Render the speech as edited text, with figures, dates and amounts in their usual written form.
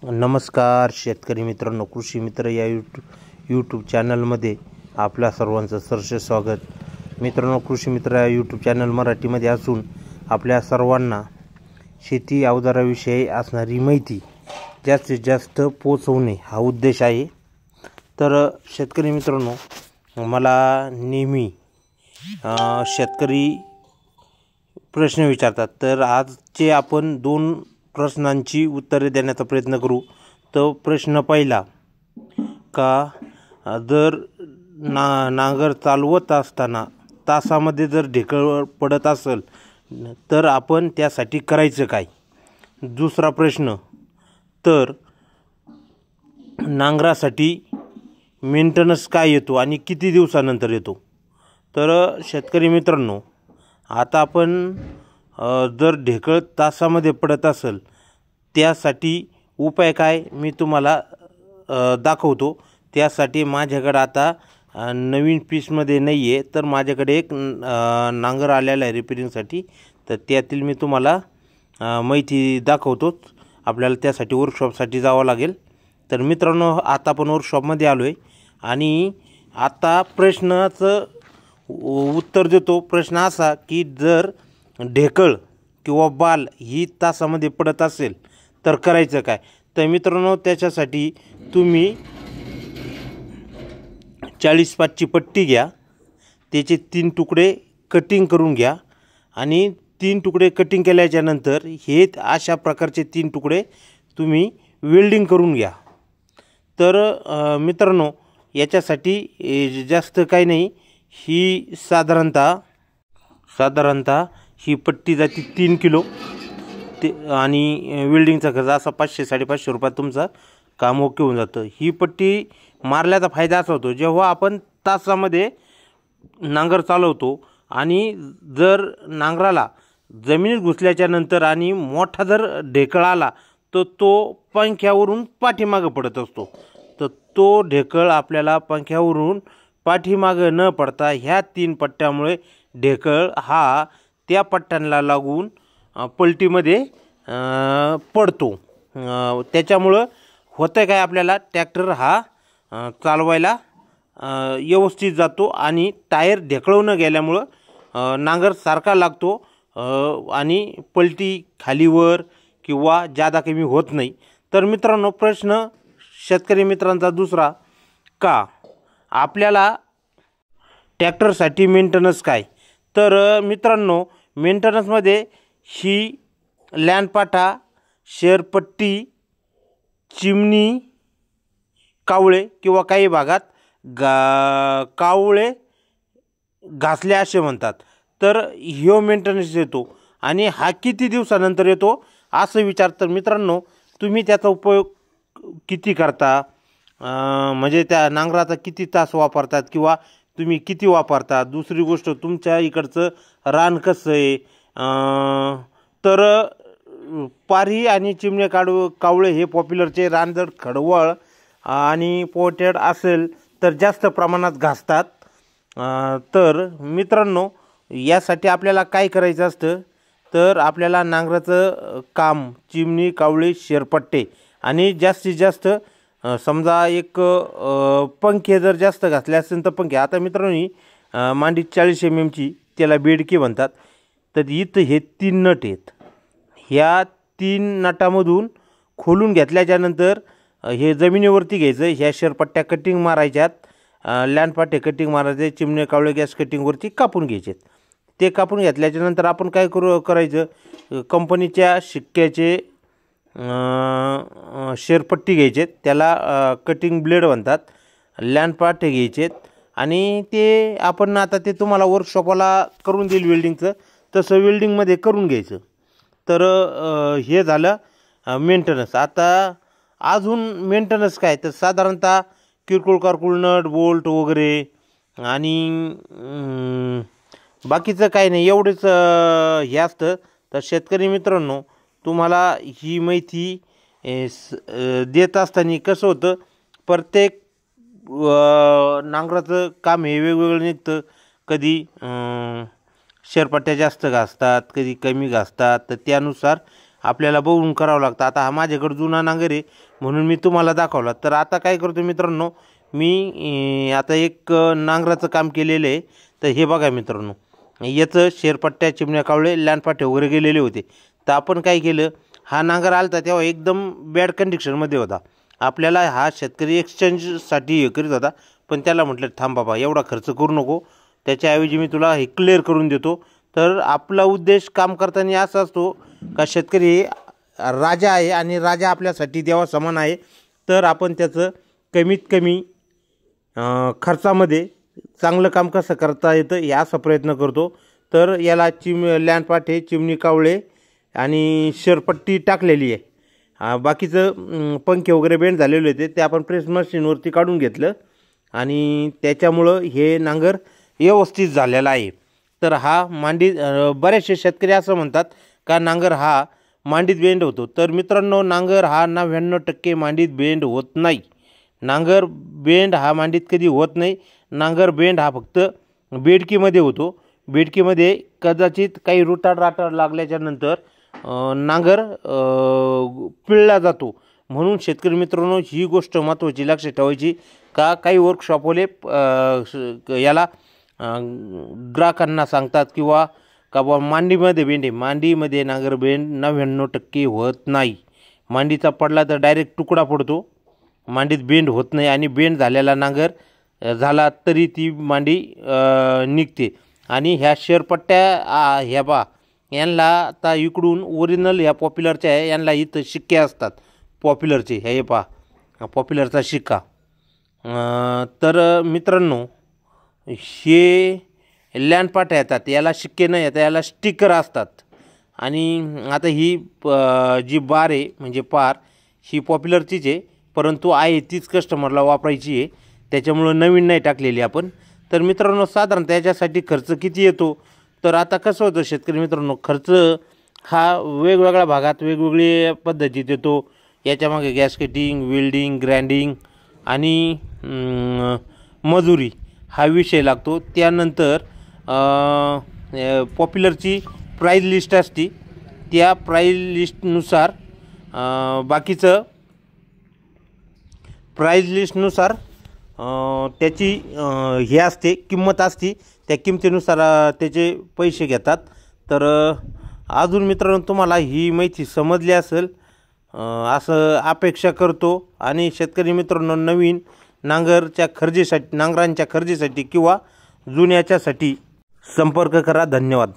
नमस्कार शेतकरी मित्रांनो, कृषी मित्र या यूट्यूब चॅनलमध्ये आपल्या सर्वांचं सहर्ष स्वागत। मित्रांनो, कृषी मित्र या यूट्यूब चॅनल मराठीमध्ये असून आपल्या सर्वांना शेती अवजाराविषयी असणारी माहिती जास्तीत जास्त पोहोचवणे हा उद्देश आहे। तर शेतकरी मित्रांनो, मला नेहमी शेतकरी प्रश्न विचारतात, तर आजचे आपण दोन प्रश्नांची उत्तरे देण्याचा प्रयत्न करू। तो प्रश्न पहिला, का जर नांगर चालवत असताना तासामध्ये जर ढेकळ पडत असेल तर आपण त्यासाठी करायचं काय। दुसरा प्रश्न, तर नांगरासाठी मेंटेनन्स काय येतो आणि किती दिवसानंतर येतो। तर शेतकरी मित्रांनो, आता आपण जर ढेकळ तासामध्ये पडत असेल त्यासाठी उपाय काय मी तुम्हाला दाखवतो। त्यासाठी माझ्याकडे आता नवीन पीसमध्ये नाही आहे, तर माझ्याकडे एक नांगर आलेला आहे रिपेरिंगसाठी, तर त्यातील मी तुम्हाला माहिती दाखवतोच। आपल्याला त्यासाठी वर्कशॉपसाठी जावं लागेल। तर मित्रांनो, आता आपण वर्कशॉपमध्ये आलो आहे आणि आता प्रश्नाचं उत्तर देतो। प्रश्न असा की जर ढेकळ किंवा बाल ही तासामध्ये पडत असेल तर करायचं काय। तर मित्रांनो, त्याच्यासाठी तुम्ही 40-5ची पट्टी घ्या, त्याचे 3 तुकडे कटिंग करून घ्या आणि 3 तुकडे कटिंग केल्याच्यानंतर हे अशा प्रकारचे 3 तुकडे तुम्ही वेल्डिंग करून घ्या। तर मित्रांनो, याच्यासाठी जास्त काही नाही, ही साधारणतः ही पट्टी जाते 3 किलो ते, आणि वेल्डिंगचा खर्च असा 500-550 रुपयात तुमचं काम ओके होऊन जातं। ही पट्टी मारल्याचा फायदा असा होतो, जेव्हा आपण तासामध्ये नांगर चालवतो आणि जर नांगराला जमिनीत घुसल्याच्या नंतर आणि मोठा जर ढेकळ आला तर तो पंख्यावरून पाठीमागं पडत असतो। तर तो ढेकळ आपल्याला पंख्यावरून पाठीमागं न पडता ह्या 3 पट्ट्यामुळे ढेकळ हा त्या पट्ट्यांना लागून पलटीमध्ये पडतो। त्याच्यामुळं होतं काय, आपल्याला ट्रॅक्टर हा चालवायला व्यवस्थित जातो आणि टायर ढेकळून गेल्यामुळं नांगर सारखा लागतो आणि पलटी खालीवर किंवा जादा कमी होत नाही। तर मित्रांनो, प्रश्न शेतकरी मित्रांचा दुसरा, का आपल्याला ट्रॅक्टरसाठी मेंटेनन्स काय। तर मित्रांनो, मेंटेनन्समध्ये ही लॅनपाटा, शेरपट्टी, चिमणी, कावळे किंवा काही भागात कावळे घासले असे म्हणतात, तर ह्यो मेंटेनन्स येतो आणि हा किती दिवसानंतर येतो असं विचार। तर मित्रांनो, तुम्ही त्याचा उपयोग किती करता, म्हणजे त्या नांगराचा किती तास वापरतात किंवा तुम्ही किती वापरता। दुसरी गोष्ट, तुमच्या इकडचं रान कसं आहे। तर पारी आणि चिमणे कावळे हे पॉप्युलरचे रान जर खडवळ आणि पोटेड असेल तर जास्त प्रमाणात घासतात। तर मित्रांनो, यासाठी आपल्याला काय करायचं असतं, तर आपल्याला नांगराचं काम चिमणी, कावळे, शेरपट्टे आणि जास्तीत जास्त समजा एक पंखे जर जास्त घासले असेल तर पंखे। आता मित्रांनो, मांडी 40 mm त्याला बेडकी म्हणतात। तर इथं हे 3 नट आहेत, ह्या 3 नटामधून खोलून घेतल्याच्यानंतर हे जमिनीवरती घ्यायचं, ह्या शेरपट्ट्या कटिंग मारायच्यात, लॅनपाटे कटिंग मारायचे, चिमणे कावळे गॅस कटिंगवरती कापून घ्यायचे। ते कापून घेतल्याच्यानंतर आपण काय करायचं, कंपनीच्या शिक्क्याचे शेरपट्टी घ्यायचे, त्याला कटिंग ब्लेड म्हणतात, लॅनपाटे घ्यायचेत आणि ते आपण आता ते तुम्हाला वर्कशॉपला करून देईल वेल्डिंगचं, तसं वेल्डिंगमध्ये करून घ्यायचं। तर हे झालं मेंटेनन्स। आता अजून मेंटेनन्स काय, तर साधारणतः किरकोळ कारकोळ नट बोल्ट वगैरे आणि बाकीचं काही नाही, एवढंच हे असतं। तर शेतकरी मित्रांनो, तुम्हाला ही माहिती देत असताना कसं होतं, प्रत्येक नांगराचं काम हे वेगवेगळं निघतं। कधी शेरपट्ट्या जास्त घासतात, कधी कमी घासतात, तर त्यानुसार आपल्याला बघून करावं लागतं. आता हा माझ्याकडे जुना नांगर आहे म्हणून मी तुम्हाला दाखवला. तर आता काय करतो मित्रांनो, मी आता एक नांगराचं काम केलेलं आहे. तर हे बघा मित्रांनो, याचं शेरपट्ट्या, चिमण्या, कावळे, लॅनपाटे वगैरे गेलेले होते. तर आपण काय केलं, हा नांगर आला होता तेव्हा एकदम बॅड कंडिशनमध्ये होता. आपल्याला हा शेतकरी एक्सचेंजसाठी हे करीत होता, पण त्याला म्हटलं थांब बाबा, एवढा खर्च करू नको, त्याच्याऐवजी मी तुला हे क्लिअर करून देतो. तर आपला उद्देश काम करताना असा असतो का शेतकरी राजा आहे आणि राजा आपल्यासाठी देवा समान आहे. तर आपण त्याचं कमीत कमी खर्चामध्ये चांगलं काम कसं करता येतं याचा प्रयत्न करतो. तर याला लॅनपाटे, चिमणी, कावळे आणि शेरपट्टी टाकलेली आहे. बाकीचं पंखे वगैरे बेंड झालेले होते ते आपण प्रेस मशीनवरती काढून घेतलं आणि त्याच्यामुळं हे नांगर व्यवस्थित झालेला आहे. तर हा मांडीत बरेचसे शेतकरी असं म्हणतात का नांगर हा मांडीत बेंड होतो. तर मित्रांनो, नांगर हा 99% मांडीत बेंड होत नाही. नांगर बेंड हा मांडीत कधी होत नाही. नांगर बेंड हा फक्त बेडकीमध्ये होतो. बेडकीमध्ये कदाचित काही रुटाड लागल्याच्या नंतर नांगर पिळला जातो. म्हणून शेतकरी मित्रांनो, ही गोष्ट महत्त्वाची लक्षात ठेवायची का काही वर्कशॉपवाले याला ग्राहकांना सांगतात किंवा का बा मांडीमध्ये बेंड आहे. मांडीमध्ये नांगर बेंड 99% होत नाही. मांडीचा पडला तर डायरेक्ट तुकडा पडतो, मांडीत बेंड होत नाही. आणि बेंड झालेला नांगर झाला तरी ती मांडी निघते. आणि ह्या शेरपट्ट्या ह्या बा यांना आता इकडून ओरिजिनल ह्या पॉप्युलरच्या आहे, यांना इथं शिक्के असतात पॉप्युलरचे. हे पहा पॉप्युलरचा शिक्का. तर मित्रांनो, हे लॅनपाट येतात, याला शिक्के नाही येतात, याला स्टिकर असतात. आणि आता ही जी बार आहे म्हणजे पार, ही पॉप्युलरचीच आहे, परंतु आहे तीच कस्टमरला वापरायची आहे, त्याच्यामुळं नवीन नाही टाकलेली आपण. तर मित्रांनो, साधारणतः याच्यासाठी खर्च किती येतो, तर आता कसं होतं शेतकरी मित्रांनो, खर्च हा वेगवेगळ्या भागात वेगवेगळ्या पद्धतीत येतो. याच्यामागे गॅसकेटिंग, वेल्डिंग, ग्राइंडिंग आणि मजुरी हा विषय लागतो. त्यानंतर पॉप्युलरची प्राईज लिस्ट असते, त्या प्राईज लिस्टनुसार बाकीचं प्राईज लिस्टनुसार त्याची हे असते, किंमत असते, त्या किमतीनुसार त्याचे पैसे घेतात. तर अजून मित्रांनो, तुम्हाला ही माहिती समजली असेल असं अपेक्षा करतो. आणि शेतकरी मित्रांनो, नवीन नांगरांच्या खरेदीसाठी किंवा जुन्याच्यासाठी संपर्क करा. धन्यवाद.